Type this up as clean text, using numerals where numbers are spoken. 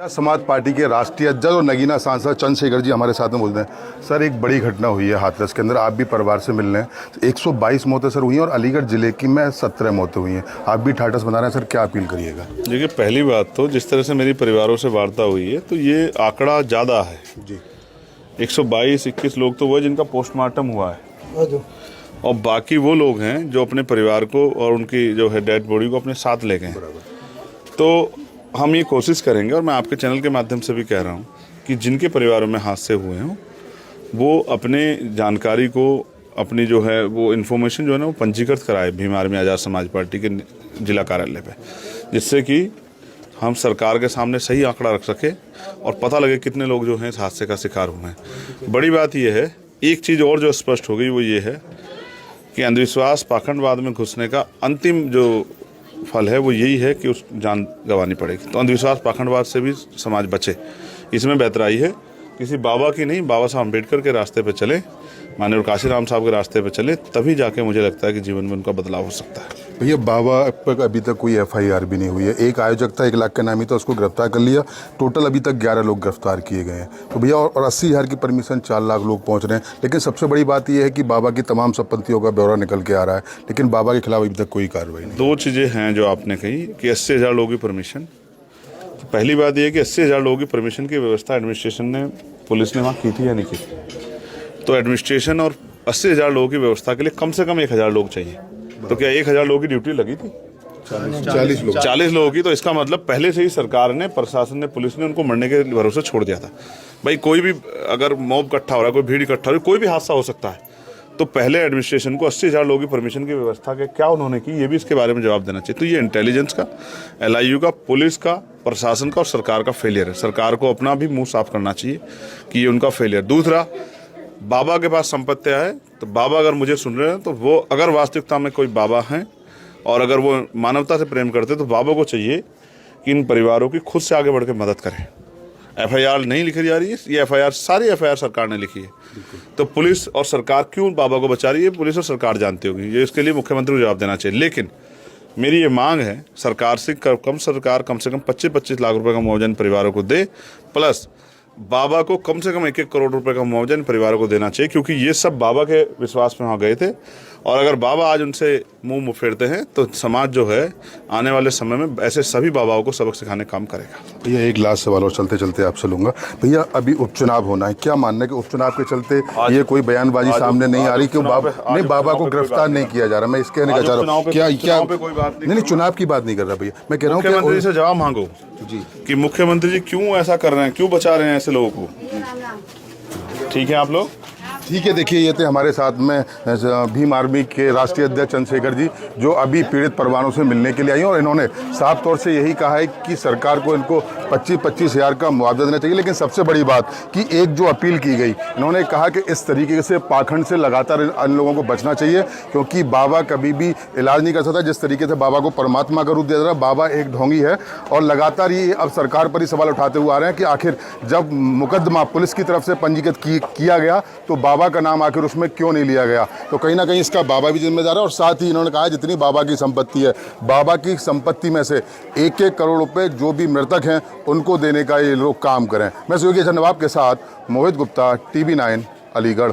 समाज पार्टी के राष्ट्रीय अध्यक्ष और नगीना सांसद चंद्रशेखर जी हमारे साथ में बोलते हैं। सर, एक बड़ी घटना हुई है हाथरस के अंदर, आप भी परिवार से मिलने हैं। 122 मौतें सर हुई हैं और अलीगढ़ जिले की में 17 मौतें हुई हैं। आप भी ठाठस बना रहे हैं सर, क्या अपील करिएगा? देखिए, पहली बात तो जिस तरह से मेरी परिवारों से वार्ता हुई है तो ये आंकड़ा ज़्यादा है जी। 122-21 लोग तो वो है जिनका पोस्टमार्टम हुआ है, और बाकी वो लोग हैं जो अपने परिवार को और उनकी जो है डेड बॉडी को अपने साथ ले गए। तो हम ये कोशिश करेंगे, और मैं आपके चैनल के माध्यम से भी कह रहा हूँ कि जिनके परिवारों में हादसे हुए हों वो अपने जानकारी को, अपनी जो है वो इन्फॉर्मेशन जो है ना वो पंजीकृत कराए भीम आर्मी आज़ाद समाज पार्टी के जिला कार्यालय पे, जिससे कि हम सरकार के सामने सही आंकड़ा रख सके और पता लगे कितने लोग जो हैं इस हादसे का शिकार हुए हैं। बड़ी बात यह है, एक चीज़ और जो स्पष्ट हो गई वो ये है कि अंधविश्वास पाखंडवाद में घुसने का अंतिम जो फल है वो यही है कि उस जान गंवानी पड़ेगी। तो अंधविश्वास पाखंडवाद से भी समाज बचे, इसमें बेहतराई है किसी बाबा की नहीं, बाबा साहब अम्बेडकर के रास्ते पे चले, माननीय काशीराम साहब के रास्ते पे चले, तभी जाके मुझे लगता है कि जीवन में उनका बदलाव हो सकता है। भैया, बाबा पर अभी तक कोई FIR भी नहीं हुई है। एक आयोजक था, 1 लाख का नामी था, उसको गिरफ्तार कर लिया। टोटल अभी तक 11 लोग गिरफ्तार किए गए हैं। तो भैया, और 80,000 की परमिशन 4 लाख लोग पहुंच रहे हैं। लेकिन सबसे बड़ी बात यह है कि बाबा की तमाम संपत्तियों का ब्यौरा निकल के आ रहा है, लेकिन बाबा के खिलाफ अभी तक कोई कार्रवाई नहीं। 2 चीज़ें हैं जो आपने कही कि 80,000 लोगों की परमिशन। तो पहली बात यह है कि 80,000 लोगों की परमिशन की व्यवस्था एडमिनिस्ट्रेशन ने, पुलिस ने वहाँ की थी या नहीं की? तो एडमिनिस्ट्रेशन और 80,000 लोगों की व्यवस्था के लिए कम से कम 1,000 लोग चाहिए। तो क्या 1,000 लोगों की ड्यूटी लगी थी? 40 लोगों की। तो इसका मतलब पहले से ही सरकार ने, प्रशासन ने, पुलिस ने उनको मरने के भरोसे छोड़ दिया था। भाई, कोई भी अगर मॉब इकट्ठा हो रहा है, कोई भीड़ इकट्ठा हो रही है, कोई भी हादसा हो सकता है। तो पहले एडमिनिस्ट्रेशन को 80,000 लोगों की परमिशन की व्यवस्था के क्या उन्होंने की, ये भी इसके बारे में जवाब देना चाहिए। तो ये इंटेलिजेंस का, LIU का, पुलिस का, प्रशासन का और सरकार का फेलियर है। सरकार को अपना भी मुंह साफ करना चाहिए कि ये उनका फेलियर। दूसरा, बाबा के पास संपत्तियाँ है, तो बाबा अगर मुझे सुन रहे हैं तो वो अगर वास्तविकता में कोई बाबा हैं और अगर वो मानवता से प्रेम करते तो बाबा को चाहिए कि इन परिवारों की खुद से आगे बढ़ के मदद करें। FIR नहीं लिखी जा रही है, ये FIR, सारी FIR सरकार ने लिखी है। तो पुलिस और सरकार क्यों बाबा को बचा रही है, पुलिस और सरकार जानती होगी। ये इसके लिए मुख्यमंत्री को जवाब देना चाहिए। लेकिन मेरी ये मांग है सरकार से, सरकार कम से कम 25-25 लाख रुपए का मुआवजा इन परिवारों को दे, प्लस बाबा को कम से कम 1-1 करोड़ रुपए का मुआवजा इन परिवारों को देना चाहिए, क्योंकि ये सब बाबा के विश्वास में वहाँ गए थे। और अगर बाबा आज उनसे मुंह फेरते हैं तो समाज जो है आने वाले समय में ऐसे सभी बाबाओं को सबक सिखाने काम करेगा। भैया, एक लास्ट सवाल और चलते चलते आपसे लूँगा। भैया, अभी उपचुनाव होना है, क्या मानना है कि उपचुनाव के चलते ये कोई बयानबाजी सामने नहीं आ रही कि बाबा को गिरफ्तार नहीं किया जा रहा? मैं इसके कहने का चाह रहा हूँ, क्या कोई बात नहीं, चुनाव की बात नहीं कर रहा भैया, मैं कह रहा हूँ मुख्यमंत्री से जवाब मांगो जी कि मुख्यमंत्री जी क्यों ऐसा कर रहे हैं, क्यों बचा रहे हैं ऐसे लोगों को। ठीक है आप लोग? ठीक है। देखिए, ये थे हमारे साथ में भीम आर्मी के राष्ट्रीय अध्यक्ष चंद्रशेखर जी, जो अभी पीड़ित परिवारों से मिलने के लिए आई और इन्होंने साफ तौर से यही कहा है कि सरकार को इनको 25-25 हज़ार का मुआवजा देना चाहिए। लेकिन सबसे बड़ी बात कि एक जो अपील की गई, इन्होंने कहा कि इस तरीके से पाखंड से लगातार इन लोगों को बचना चाहिए, क्योंकि बाबा कभी भी इलाज नहीं कर सकता। जिस तरीके से बाबा को परमात्मा का रूप दिया जा रहा है, बाबा एक ढोंगी है। और लगातार ये अब सरकार पर ही सवाल उठाते हुए आ रहे हैं कि आखिर जब मुकदमा पुलिस की तरफ से पंजीकृत किया गया तो बाबा का नाम आखिर उसमें क्यों नहीं लिया गया? तो कहीं ना कहीं इसका बाबा भी जिम्मेदार है। और साथ ही इन्होंने कहा जितनी बाबा की संपत्ति है, बाबा की संपत्ति में से 1-1 करोड़ रुपए जो भी मृतक हैं उनको देने का ये लोग काम करें। मैं सहयोगी नवाब के साथ मोहित गुप्ता, TV9 अलीगढ़।